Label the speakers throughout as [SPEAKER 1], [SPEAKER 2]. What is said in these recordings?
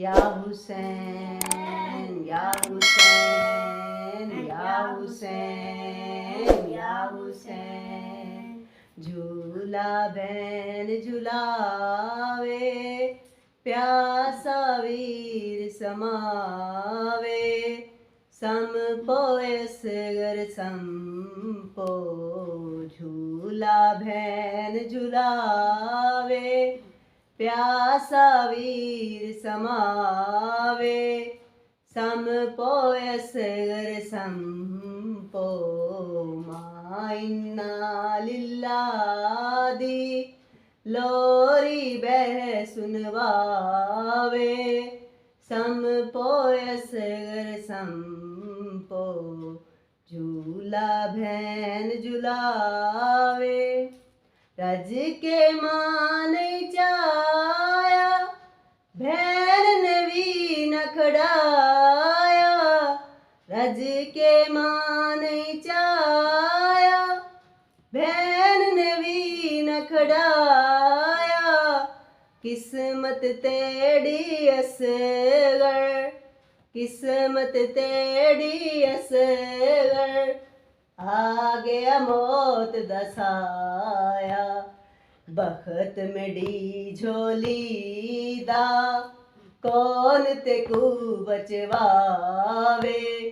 [SPEAKER 1] या हुसैन या हुसैन या हुसैन या हुसैन। झूला बहन झुलावे, प्यासा वीर समावे। संपो असगर संपो, झूला बहन झुलावे, प्यासा वीर समावे। संपो असगर संपो, मां इन्ना लिल्लाह दी लोरी बह सुनवावे। संपो असगर संपो, झूला बहन झुलावे। रज के मान चाया, बहन ने भी न खड़ाया। रज के मान चाया, बहन ने भी न खड़ाया। किस्मत तेरी असगर, किस्मत तेरी असगर। आ गया मौत दसाया, बखत मेरी झोली दा कौन तेकू बचवावे।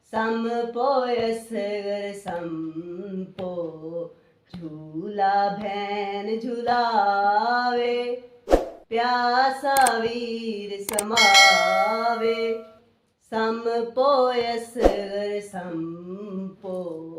[SPEAKER 1] संपो असगर संपो, झूला बहन झुलावे। प्यासा वीर समावे। संपो असगर संपो।